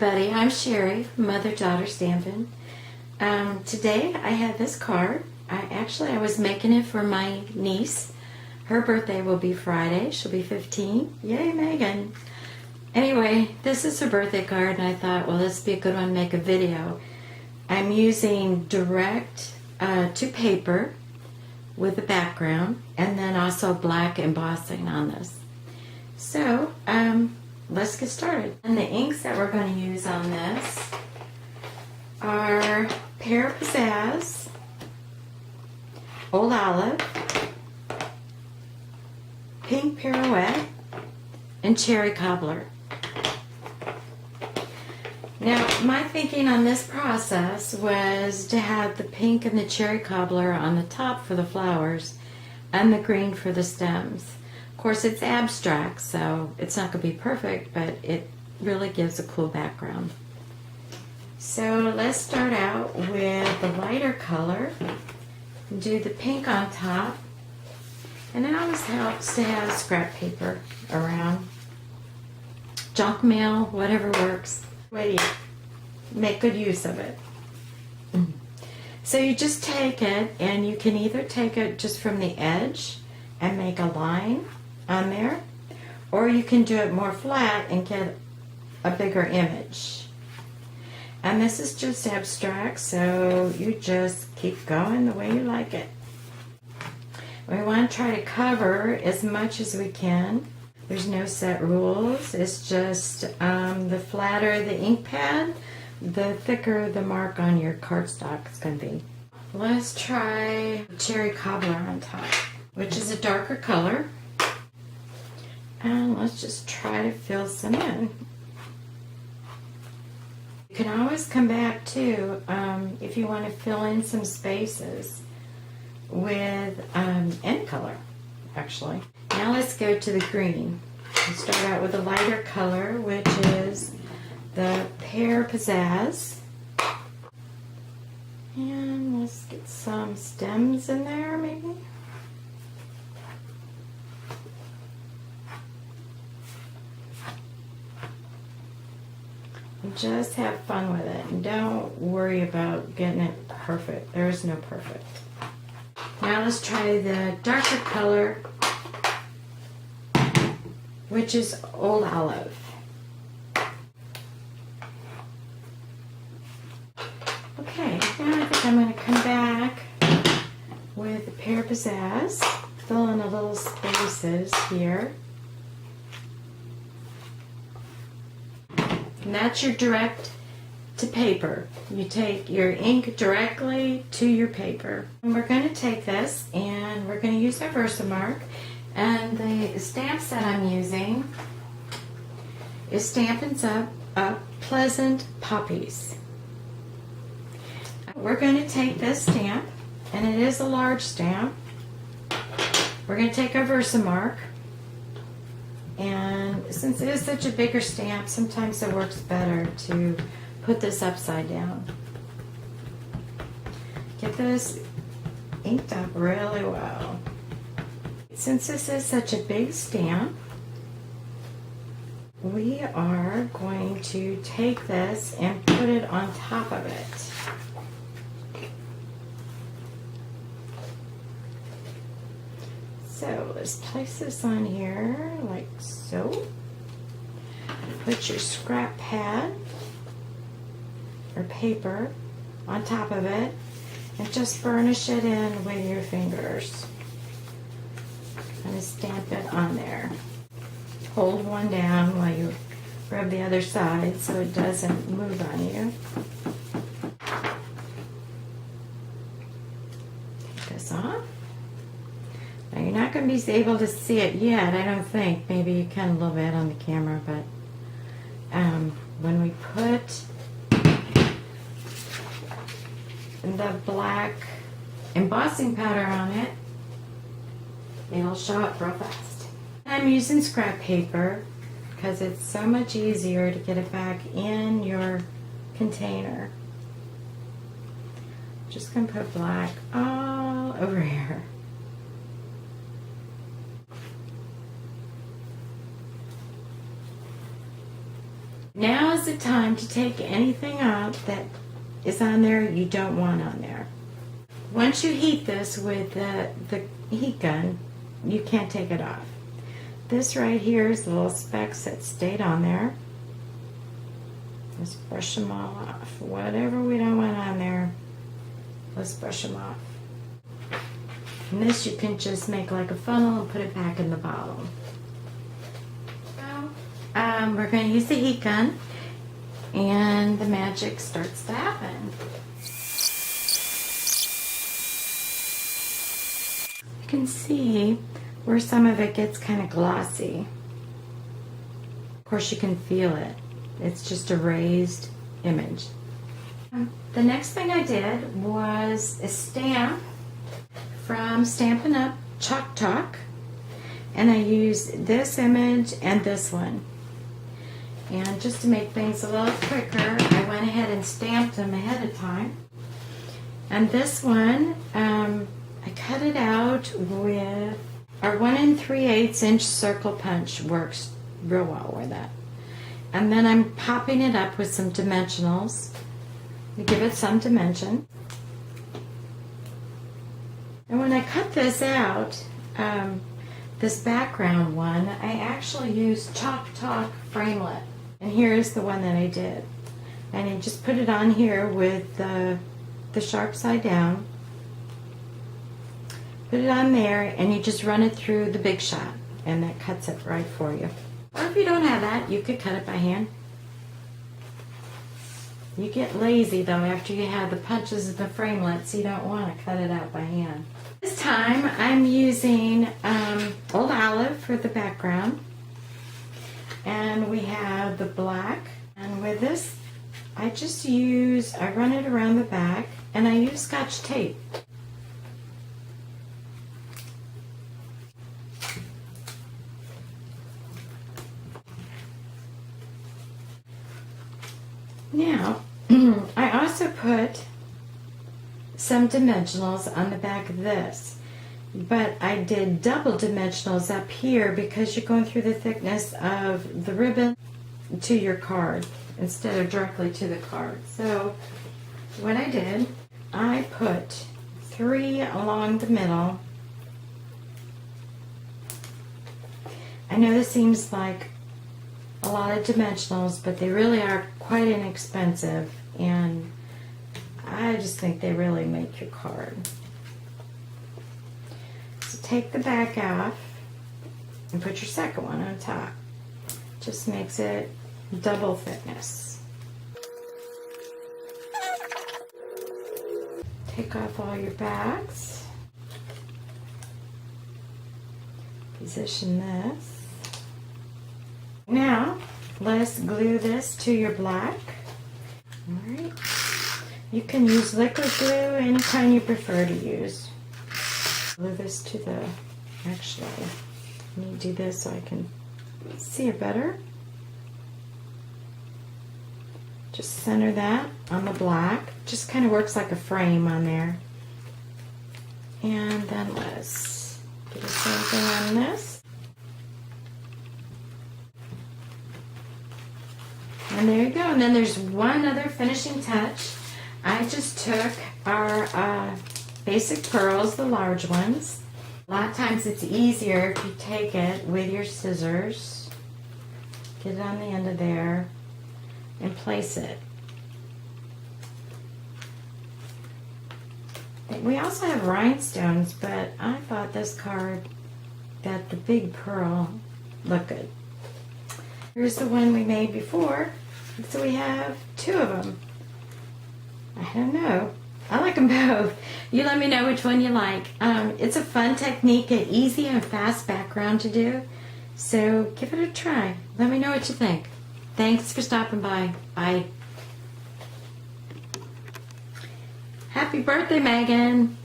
everybody, I'm Sherry, mother-daughter Stampin. Today I have this card. I was making it for my niece. Her birthday will be Friday. She'll be 15. Yay, Megan. Anyway, this is her birthday card and I thought, well, this would be a good one to make a video. I'm using direct to paper with the background and then also black embossing on this. So, let's get started. And the inks that we're going to use on this are Pear Pizzazz, Old Olive, Pink Pirouette, and Cherry Cobbler. Now, my thinking on this process was to have the pink and the cherry cobbler on the top for the flowers and the green for the stems. Of course, it's abstract, so it's not going to be perfect, but it really gives a cool background. So let's start out with the lighter color. Do the pink on top. And it always helps to have scrap paper around. Junk mail, whatever works. Way to make good use of it. So you just take it, and you can either take it just from the edge and make a line on there, or you can do it more flat and get a bigger image. And this is just abstract, so you just keep going the way you like it. We want to try to cover as much as we can. There's no set rules. It's just the flatter the ink pad, the thicker the mark on your cardstock is going to be. Let's try Cherry Cobbler on top, which is a darker color. And let's just try to fill some in. You can always come back too if you want to fill in some spaces with any color, actually. Now let's go to the green. We'll start out with a lighter color, which is the Pear Pizzazz. And let's get some stems in there, maybe. And just have fun with it, and don't worry about getting it perfect. There is no perfect. Now let's try the darker color, which is Old Olive. Okay, now I think I'm going to come back with the Pear Pizzazz, fill in a little spaces here. And that's your direct to paper. You take your ink directly to your paper. And we're going to take this and we're going to use our Versamark. And the stamps that I'm using is Stampin Up Pleasant Poppies. We're going to take this stamp, and it is a large stamp. We're going to take our Versamark. And since it is such a bigger stamp, sometimes it works better to put this upside down. Get this inked up really well. Since this is such a big stamp, we are going to take this and put it on top of it. So let's place this on here like so. Put your scrap pad or paper on top of it and just burnish it in with your fingers. And stamp it on there. Hold one down while you rub the other side so it doesn't move on you. Take this off. Now you're not going to be able to see it yet, I don't think. Maybe you can a little bit on the camera, but when we put the black embossing powder on it, it'll show up real fast. I'm using scrap paper because it's so much easier to get it back in your container. Just going to put black all over here. Now is the time to take anything out that is on there you don't want on there. Once you heat this with the heat gun, you can't take it off. This right here is the little specks that stayed on there. Let's brush them all off. Whatever we don't want on there, let's brush them off. And this you can just make like a funnel and put it back in the bottle. So, we're going to use the heat gun, and the magic starts to happen. You can see where some of it gets kind of glossy. Of course, you can feel it. It's just a raised image. The next thing I did was a stamp from Stampin Up Chalk Talk, and I used this image and this one. And just to make things a little quicker, I went ahead and stamped them ahead of time. And this one, I cut it out with our 1 3/8 inch circle punch. Works real well with that. And then I'm popping it up with some dimensionals to give it some dimension. And when I cut this out, this background one, I actually used Chalk Talk Framelit. And here's the one that I did. And I just put it on here with the sharp side down. Put it on there, and you just run it through the Big Shot, and that cuts it right for you. Or if you don't have that, you could cut it by hand. You get lazy though after you have the punches and the framelits. You don't want to cut it out by hand. This time I'm using Old Olive for the background. And we have the black. And with this, I run it around the back, and I use Scotch tape. Now, I also put some dimensionals on the back of this, but I did double dimensionals up here because you're going through the thickness of the ribbon to your card instead of directly to the card. So what I did, I put 3 along the middle. I know this seems like a lot of dimensionals, but they really are quite inexpensive, and I just think they really make your card. So take the back off and put your second one on top. Just makes it double thickness. Take off all your backs. Position this. Now, let's glue this to your black. Alright. You can use liquid glue, any kind you prefer to use. Glue this to the, actually, let me do this so I can see it better. Just center that on the black. Just kind of works like a frame on there. And then let's do the same thing on this. And there you go. And then there's one other finishing touch. I just took our basic pearls, the large ones. A lot of times it's easier if you take it with your scissors, get it on the end of there, and place it. We also have rhinestones, but I thought this card, that the big pearl, looked good. Here's the one we made before. So we have 2 of them. I don't know. I like them both. You let me know which one you like. It's a fun technique, an easy and fast background to do. So give it a try. Let me know what you think. Thanks for stopping by. Bye. Happy birthday, Megan.